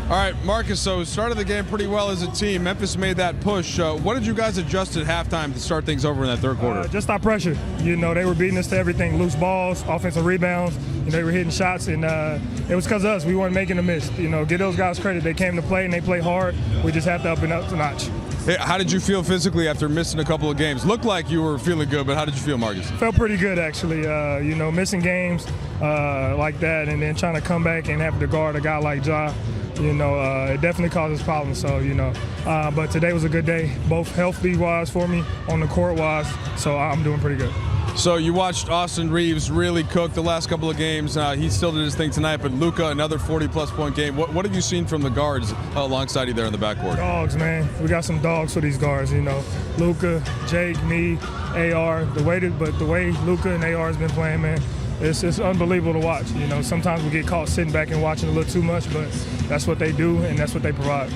All right, Marcus, so started the game pretty well as a team. Memphis made that push. What did you guys adjust at halftime to start things over in that third quarter? Just our pressure. You know, they were beating us to everything, loose balls, offensive rebounds. You know, they were hitting shots, and it was because of us. We weren't making a miss. You know, give those guys credit. They came to play, and they played hard. We just have to up and up a notch. Hey, how did you feel physically after missing a couple of games? Looked like you were feeling good, but how did you feel, Marcus? Felt pretty good, actually. You know, missing games like that and then trying to come back and have to guard a guy like Ja, you know, it definitely causes problems. So, you know, but today was a good day, both healthy-wise for me, on the court-wise, so I'm doing pretty good. So you watched Austin Reaves really cook the last couple of games. He still did his thing tonight, but Luka, another 40-plus point game. What have you seen from the guards alongside you there in the backcourt? Dogs, man. We got some dogs for these guards, you know. Luka, Jake, me, AR. The way Luka and AR has been playing, man, it's unbelievable to watch. You know, sometimes we get caught sitting back and watching a little too much, but that's what they do and that's what they provide.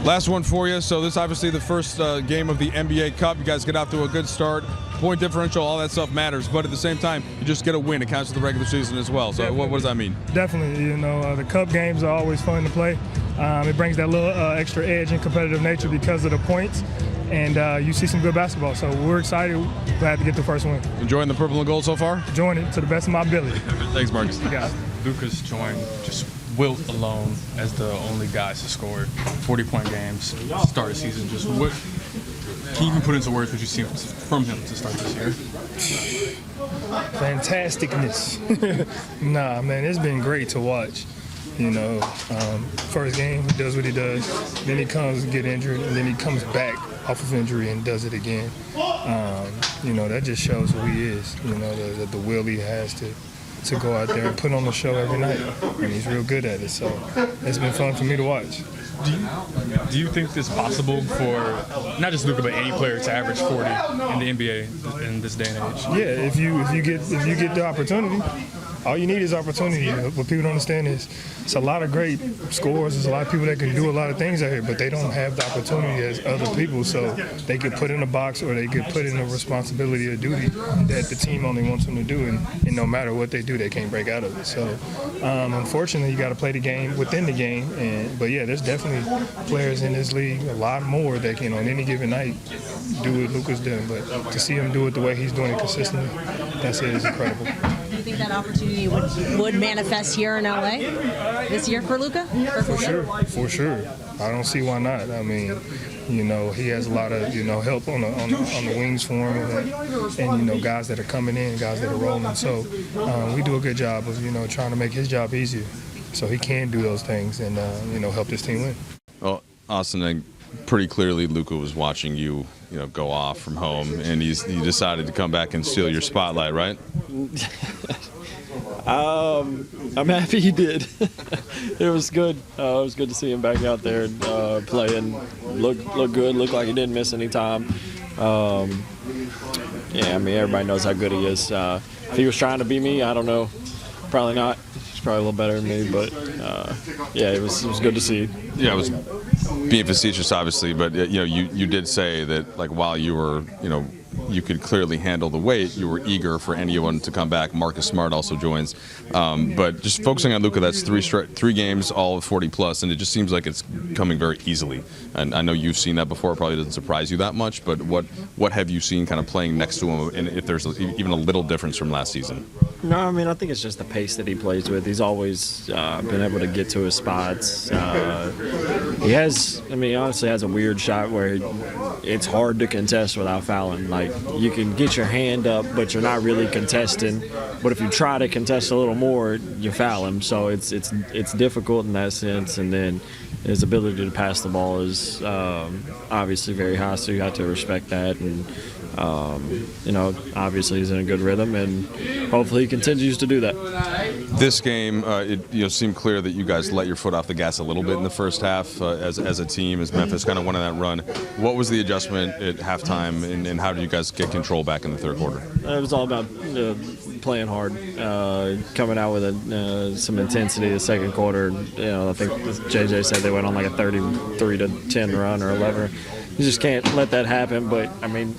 Last one for you. So this is obviously the first game of the NBA Cup. You guys get out to a good start. Point differential, all that stuff matters. But at the same time, you just get a win. It counts for the regular season as well. So what does that mean? Definitely. You know, the Cup games are always fun to play. It brings that little extra edge and competitive nature because of the points. And you see some good basketball. So we're excited. Glad to get the first win. Enjoying the purple and gold so far? Enjoying it to the best of my ability. Thanks, Marcus. You got it. Luka's joined just wilt alone as the only guys to score 40-point games start the season. Just what can you even put into words what you've seen from him to start this year? Fantasticness. Nah, man, it's been great to watch. You know, first game, he does what he does. Then he comes and get injured, and then he comes back off of injury and does it again. You know, that just shows who he is. You know, the will he has to go out there and put on the show every night, and he's real good at it. So it's been fun for me to watch. Do you think it's possible for not just Luka but any player to average 40 in the NBA in this day and age? Yeah, if you get the opportunity. All you need is opportunity. What people don't understand is it's a lot of great scorers. There's a lot of people that can do a lot of things out here, but they don't have the opportunity as other people. So they get put in a box or they get put in a responsibility or duty that the team only wants them to do. And no matter what they do, they can't break out of it. So unfortunately, you got to play the game within the game. But yeah, there's definitely players in this league, a lot more that can on any given night do what Luka's doing. But to see him do it the way he's doing it consistently, that's it. It's incredible. Do you think that opportunity would manifest here in LA this year for Luka? For sure. I don't see why not. I mean, you know, he has a lot of, you know, help on the wings for him and you know, guys that are coming in, guys that are rolling. So we do a good job of, you know, trying to make his job easier so he can do those things and, you know, help this team win. Well, Austin, pretty clearly Luka was watching you know, go off from home, and he decided to come back and steal your spotlight, right? I'm happy he did. It was good. It was good to see him back out there playing. Look good. Looked like he didn't miss any time. Yeah, I mean, everybody knows how good he is. If he was trying to be me, I don't know. Probably not. He's probably a little better than me, but yeah, it was good to see. Yeah, it was being facetious, obviously, but you know, you did say that, like, while you were, you know, you could clearly handle the weight, you were eager for anyone to come back. Marcus Smart also joins, but just focusing on Luka, that's three games, all of 40+, and it just seems like it's coming very easily. And I know you've seen that before; it probably doesn't surprise you that much. But what have you seen kind of playing next to him, and if there's even a little difference from last season? No, I mean, I think it's just the pace that he plays with. He's always been able to get to his spots. He has, I mean, he honestly has a weird shot where it's hard to contest without fouling. Like, you can get your hand up, but you're not really contesting. But if you try to contest a little more, you foul him. So it's difficult in that sense. And then his ability to pass the ball is obviously very high, so you have to respect that. And you know, obviously he's in a good rhythm, and hopefully he continues to do that. This game, it seemed clear that you guys let your foot off the gas a little bit in the first half as a team, as Memphis kind of went on that run. What was the adjustment at halftime, and how did you guys get control back in the third quarter? It was all about playing hard, coming out with some intensity the second quarter. You know, I think JJ said they went on like a 33-10 run or 11. You just can't let that happen, but I mean,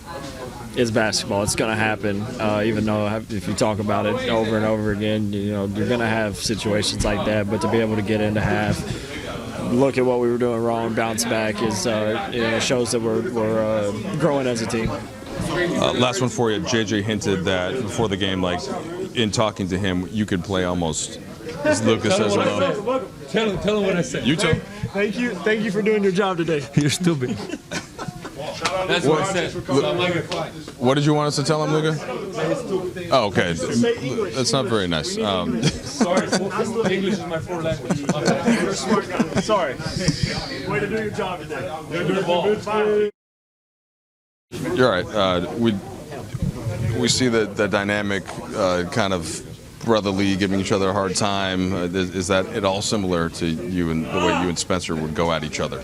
it's basketball. It's going to happen, even though if you talk about it over and over again, you know, you're going to have situations like that. But to be able to get into half, look at what we were doing wrong and bounce back is shows that we're growing as a team. Last one for you. JJ hinted that before the game, like in talking to him, you could play almost as Luka says hello. Tell him what I said. You too. Thank you for doing your job today. You're stupid. That's what I said. What did you want us to tell him, Luka? Oh, okay. That's not very nice. Sorry, English is my fourth language. You're a smart guy. Sorry. Way to do your job today. You're the ball. You're right. We see the dynamic kind of brotherly, giving each other a hard time. Is that at all similar to you and the way you and Spencer would go at each other?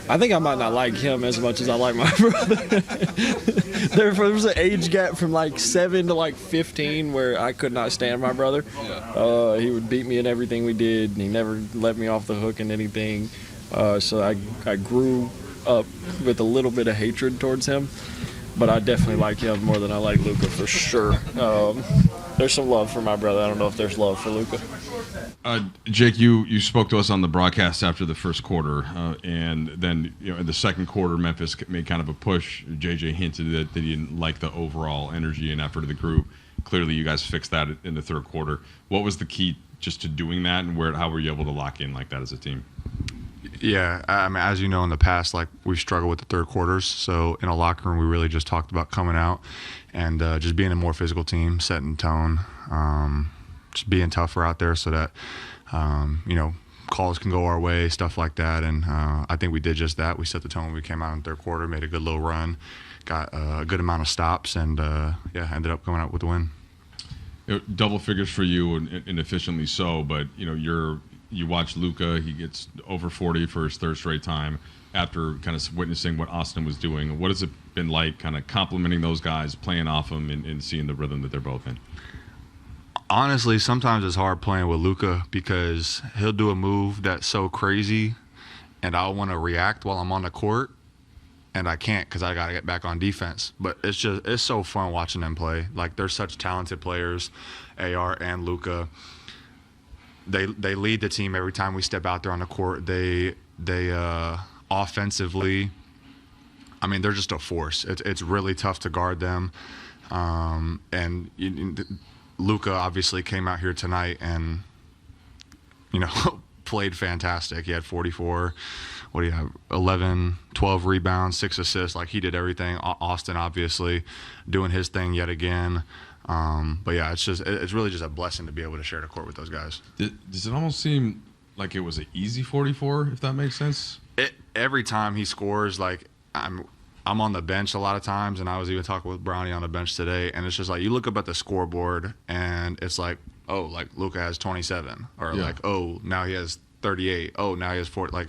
I think I might not like him as much as I like my brother. There was an age gap from like 7 to like 15 where I could not stand my brother. He would beat me in everything we did, and he never let me off the hook in anything. So I grew up with a little bit of hatred towards him, but I definitely like him more than I like Luka for sure. There's some love for my brother. I don't know if there's love for Luka. Jake, you spoke to us on the broadcast after the first quarter, and then in the second quarter, Memphis made kind of a push. JJ hinted that he didn't like the overall energy and effort of the group. Clearly, you guys fixed that in the third quarter. What was the key just to doing that, and how were you able to lock in like that as a team? Yeah, I mean, as you know, in the past, like we've struggled with the third quarters. So in a locker room, we really just talked about coming out and just being a more physical team, setting tone, just being tougher out there, so that calls can go our way, stuff like that. And I think we did just that. We set the tone when we came out in the third quarter, made a good little run, got a good amount of stops, and ended up coming out with the win. Double figures for you, and efficiently so. But you watch Luka, he gets over 40 for his third straight time after kind of witnessing what Austin was doing. What has it been like kind of complimenting those guys, playing off them, and seeing the rhythm that they're both in? Honestly, sometimes it's hard playing with Luka because he'll do a move that's so crazy and I'll want to react while I'm on the court, and I can't because I got to get back on defense. But it's so fun watching them play. Like, they're such talented players, AR and Luka. They lead the team every time we step out there on the court. They offensively, I mean, they're just a force. It's really tough to guard them. And Luka obviously came out here tonight and played fantastic. He had 44. What do you have? 11, 12 rebounds, 6 assists. Like, he did everything. Austin obviously doing his thing yet again. But yeah, it's really just a blessing to be able to share the court with those guys. Does it almost seem like it was an easy 44, if that makes sense? Every time he scores, like I'm on the bench a lot of times, and I was even talking with Brownie on the bench today, and it's just like you look up at the scoreboard and it's like, oh, like Luka has 27, or like, oh, now he has 38, oh, now he has 40. Like,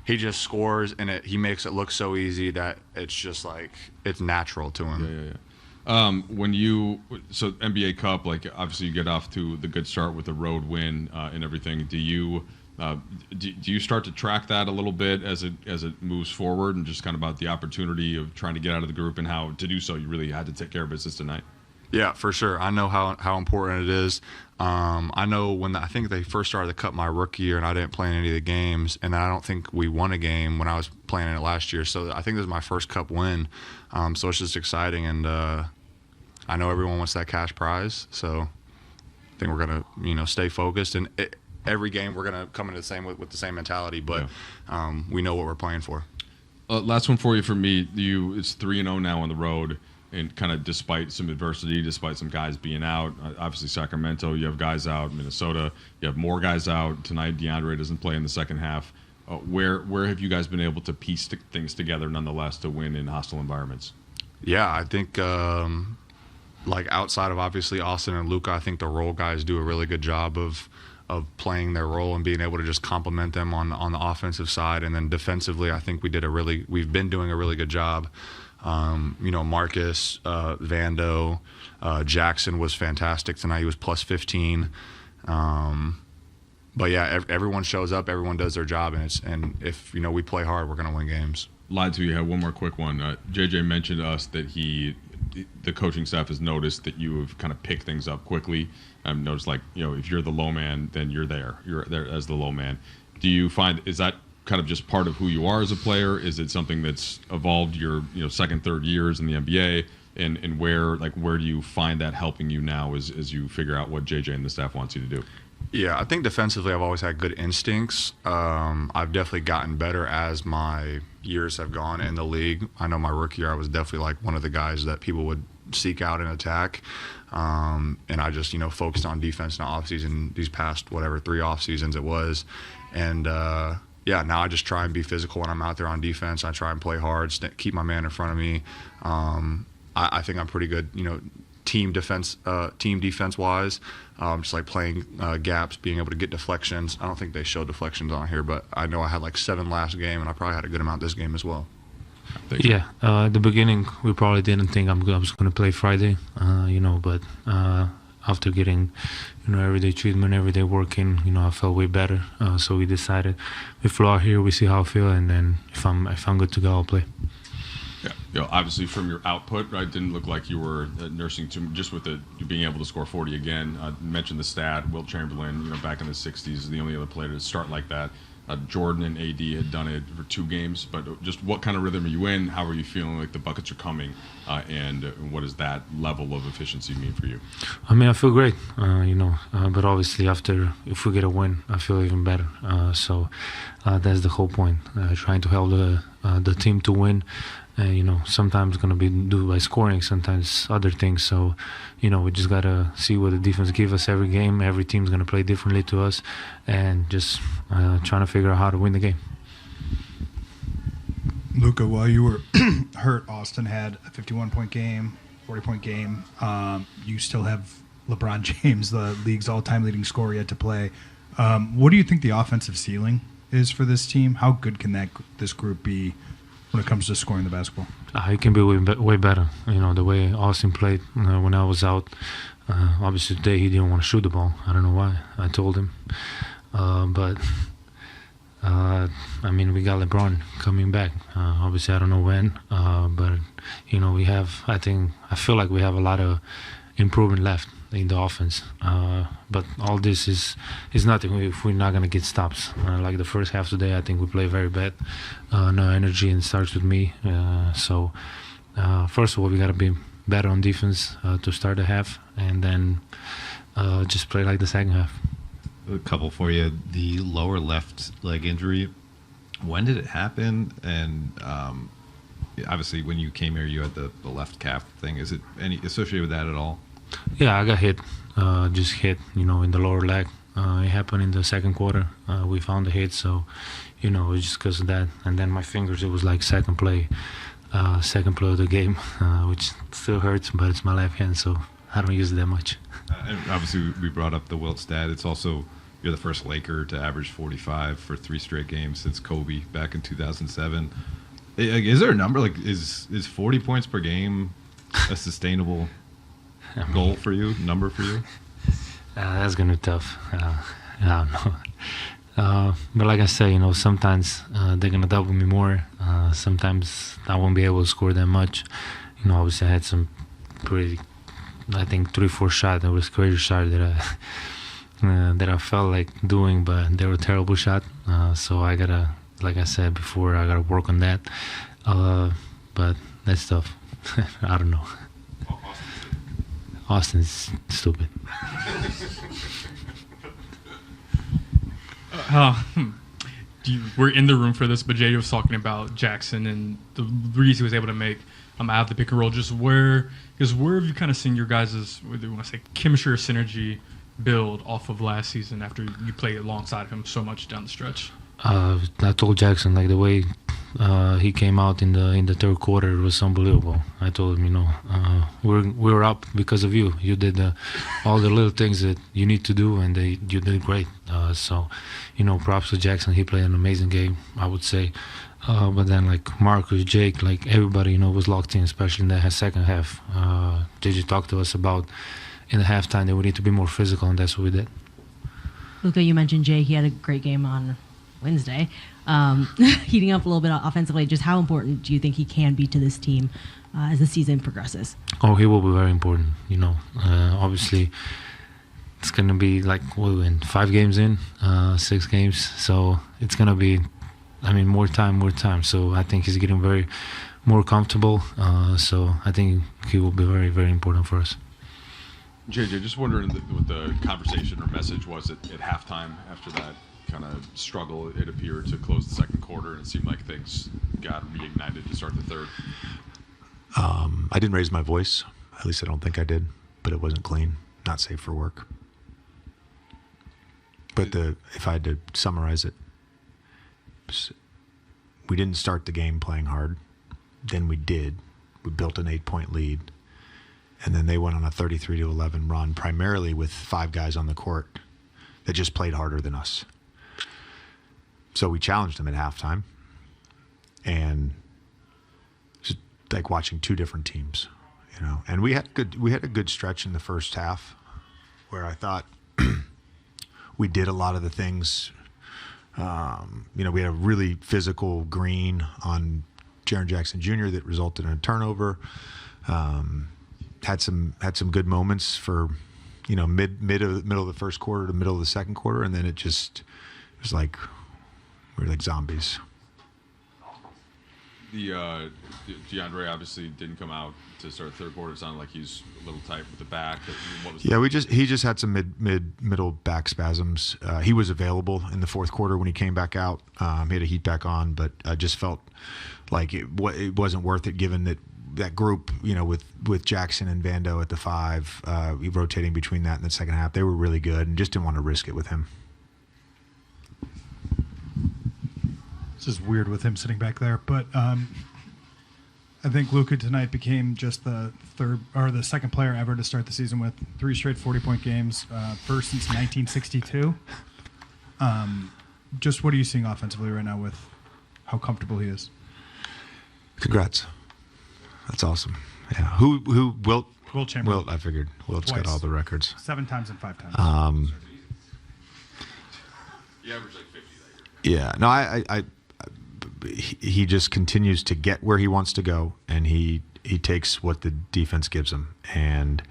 he just scores, and he makes it look so easy that it's just like it's natural to him. Yeah. So NBA Cup, like obviously you get off to the good start with the road win and everything. Do you start to track that a little bit as it moves forward, and just kind of about the opportunity of trying to get out of the group and how to do so? You really had to take care of business tonight. Yeah, for sure. I know how important it is. I know when I think they first started the Cup my rookie year, and I didn't play in any of the games, and I don't think we won a game when I was playing in it last year. So I think this is my first Cup win. So it's just exciting, and I know everyone wants that cash prize, so I think we're gonna, stay focused. And every game we're gonna come into the same with the same mentality, but we know what we're playing for. Last one for you from me. It's 3-0 now on the road, and kind of despite some adversity, despite some guys being out. Obviously Sacramento, you have guys out. Minnesota, you have more guys out tonight. DeAndre doesn't play in the second half. Where have you guys been able to piece things together nonetheless to win in hostile environments? Yeah, I think. Like, outside of obviously Austin and Luka, I think the role guys do a really good job of playing their role and being able to just complement them on the offensive side. And then defensively, I think we've been doing a really good job. Marcus, Vando, Jackson was fantastic tonight. He was plus 15. But yeah, everyone shows up, everyone does their job, and if we play hard, we're going to win games. Lied to you. Had one more quick one. JJ mentioned to us that he the coaching staff has noticed that you have kind of picked things up quickly. I've noticed, like, if you're the low man, then you're there. You're there as the low man. Do you find, is that kind of just part of who you are as a player? Is it something that's evolved your second, third years in the NBA? And where do you find that helping you now as you figure out what JJ and the staff wants you to do? Yeah, I think defensively I've always had good instincts. I've definitely gotten better as my years have gone in the league. I know my rookie year I was definitely like one of the guys that people would seek out and attack. And I just, focused on defense in the offseason, these past, 3 off seasons it was. And now I just try and be physical when I'm out there on defense. I try and play hard, keep my man in front of me. I think I'm pretty good, team defense wise. Just like playing gaps, being able to get deflections. I don't think they show deflections on here, but I know I had like 7 last game, and I probably had a good amount this game as well. Yeah, at the beginning we probably didn't think I was going to play Friday, but after getting, everyday treatment, everyday working, I felt way better. So we decided we flew out here, we see how I feel, and then if I'm good to go, I'll play. Yeah, obviously from your output, right, didn't look like you were nursing too, just with you being able to score 40 again. I mentioned the stat, Wilt Chamberlain, back in the 60s, is the only other player to start like that. Jordan and AD had done it for 2 games, but just what kind of rhythm are you in? How are you feeling like the buckets are coming? And what does that level of efficiency mean for you? I mean, I feel great, but obviously if we get a win, I feel even better. So that's the whole point, trying to help the team to win. Sometimes it's going to be due by scoring, sometimes other things. So, we just got to see what the defense gives us every game. Every team's going to play differently to us, and just trying to figure out how to win the game. Luka, while you were hurt, Austin had a 51-point game, 40-point game. You still have LeBron James, the league's all-time leading scorer, yet to play. What do you think the offensive ceiling is for this team? How good can this group be when it comes to scoring the basketball? It can be way better. The way Austin played when I was out. Obviously today he didn't want to shoot the ball. I don't know why. I told him. We got LeBron coming back. Obviously I don't know when. But I feel like we have a lot of improvement left in the offense. But all this is nothing if we're not going to get stops. Like the first half today, I think we play very bad. No energy, and it starts with me. So first of all, we got to be better on defense to start the half, and then just play like the second half. A couple for you. The lower left leg injury, when did it happen? And obviously when you came here, you had the left calf thing. Is it any associated with that at all? Yeah, I got hit, just hit, in the lower leg. It happened in the second quarter. We found the hit, so, it was just because of that. And then my fingers, it was like second play of the game, which still hurts, but it's my left hand, so I don't use it that much. And obviously, we brought up the Wilt stat. It's also, you're the first Laker to average 45 for 3 straight games since Kobe back in 2007. Is there a number? Like, is 40 points per game a sustainable goal for you, number for you? That's gonna be tough. I don't know. But like I say, sometimes they're gonna double me more. Sometimes I won't be able to score that much. Obviously I had some pretty, I think 3-4 shots. That was crazy shot that I felt like doing, but they were terrible shot. So I gotta, like I said before, I gotta work on that. But that's tough. I don't know. Austin's stupid. We're in the room for this, but JJ was talking about Jackson and the reads he was able to make out of the pick and roll. Just where have you kind of seen your guys' whether you want to say chemistry or synergy build off of last season after you played alongside him so much down the stretch? I told Jackson, like, the way he came out in the third quarter was unbelievable. I told him, we're up because of you. You did all the little things that you need to do, and you did great. So, props to Jackson. He played an amazing game, I would say. But then, like, Marcus, Jake, like, everybody, was locked in, especially in the second half. JJ talked to us about in the halftime that we need to be more physical, and that's what we did. Luka, you mentioned Jay. He had a great game on Wednesday, heating up a little bit offensively. Just how important do you think he can be to this team as the season progresses? Oh, he will be very important. Obviously, it's going to be like what we win 5 games in, 6 games. So it's going to be, more time. So I think he's getting more comfortable. So I think he will be very, very important for us. JJ, just wondering what the conversation or message was at halftime after that kind of struggle it appeared to close the second quarter, and it seemed like things got reignited to start the third. I didn't raise my voice. At least I don't think I did. But it wasn't clean. Not safe for work. But if I had to summarize it, we didn't start the game playing hard. Then we did. We built an 8-point lead. And then they went on a 33-11 run, primarily with 5 guys on the court that just played harder than us. So we challenged them at halftime. And just like watching 2 different teams, And we had a good stretch in the first half where I thought we did a lot of the things. We had a really physical green on Jaren Jackson Jr. that resulted in a turnover. Had some good moments for, middle of the first quarter to middle of the second quarter, and then it was like we were like zombies. The DeAndre obviously didn't come out to start the third quarter. It sounded like he's a little tight with the back. What was he just had some middle back spasms. He was available in the fourth quarter when he came back out. He had a heat back on, but I just felt like it wasn't worth it given that group, with Jackson and Vando at the 5, rotating between that and the second half. They were really good and just didn't want to risk it with him. It's just weird with him sitting back there, but I think Luka tonight became just the second player ever to start the season with 3 straight 40-point games, first since 1962. Just what are you seeing offensively right now with how comfortable he is? Congrats. That's awesome. Yeah. Who Wilt Chamberlain. Wilt, I figured. Wilt's Twice. got all the records. 7 times and 5 times. He averaged like 50 that year. Yeah. No, he just continues to get where he wants to go, and he takes what the defense gives him. And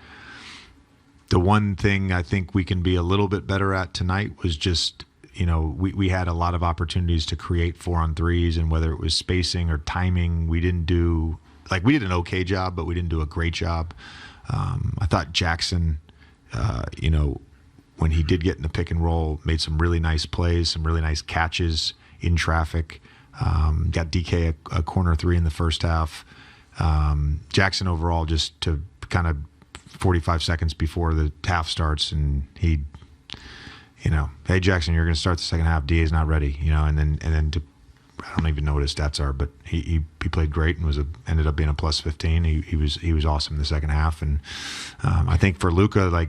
the one thing I think we can be a little bit better at tonight was just, we had a lot of opportunities to create 4-on-3s, and whether it was spacing or timing, we did an okay job, but we didn't do a great job. I thought Jackson, when he did get in the pick and roll, made some really nice plays, some really nice catches in traffic. Got DK a corner 3 in the first half. Jackson overall just to kind of 45 seconds before the half starts, and he, hey Jackson, you're going to start the second half. DA's not ready, and then I don't even know what his stats are, but he played great and ended up being a plus 15. He was awesome in the second half, and I think for Luka,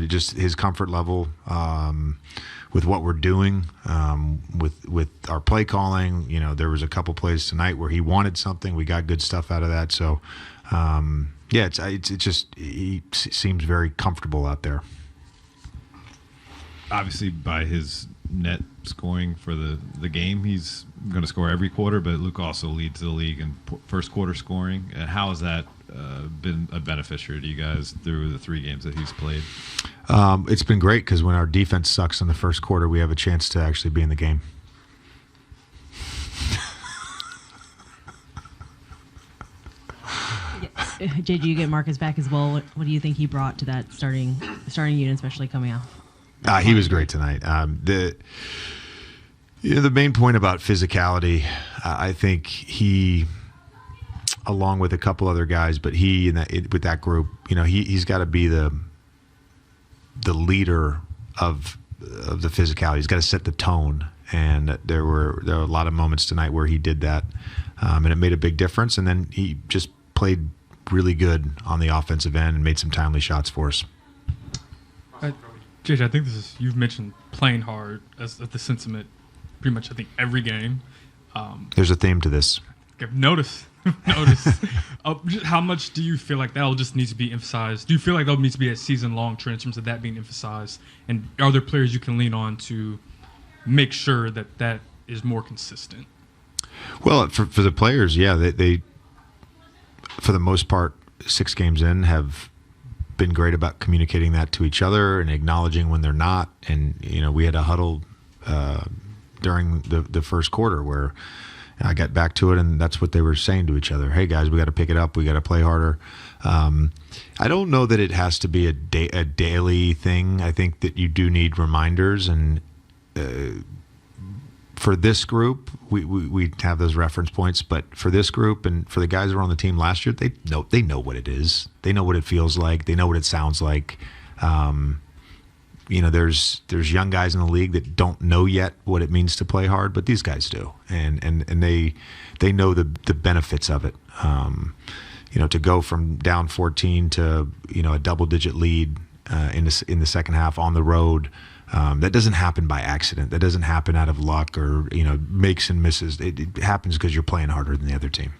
just his comfort level with what we're doing, with our play calling. There was a couple plays tonight where he wanted something. We got good stuff out of that. So, it's just he seems very comfortable out there. Obviously, by his net scoring for the game, he's going to score every quarter, but Luka also leads the league in first quarter scoring. And how has that been a beneficiary to you guys through the 3 games that he's played? It's been great because when our defense sucks in the first quarter, we have a chance to actually be in the game. JJ, you get Marcus back as well. What do you think he brought to that starting unit, especially coming out? He was great tonight. The main point about physicality, I think he, along with a couple other guys, but with that group, he's got to be the leader of the physicality. He's got to set the tone, and there were a lot of moments tonight where he did that, and it made a big difference. And then he just played really good on the offensive end and made some timely shots for us. JJ, I think you've mentioned playing hard as the sentiment pretty much, I think, every game. There's a theme to this. Notice. How much do you feel like that'll just need to be emphasized? Do you feel like that'll need to be a season-long trend in terms of that being emphasized? And are there players you can lean on to make sure that that is more consistent? Well, for the players, yeah, they for the most part, 6 games in, have been great about communicating that to each other and acknowledging when they're not. And we had a huddle during the first quarter where I got back to it, and that's what they were saying to each other. Hey guys, we got to pick it up. We got to play harder. I don't know that it has to be a daily thing. I think that you do need reminders, and for this group, we have those reference points. But for this group and for the guys that were on the team last year, they know what it is. They know what it feels like. They know what it sounds like. There's young guys in the league that don't know yet what it means to play hard, but these guys do, and they know the benefits of it. To go from down 14 to a double-digit lead in the second half on the road, that doesn't happen by accident. That doesn't happen out of luck or makes and misses. It happens because you're playing harder than the other team.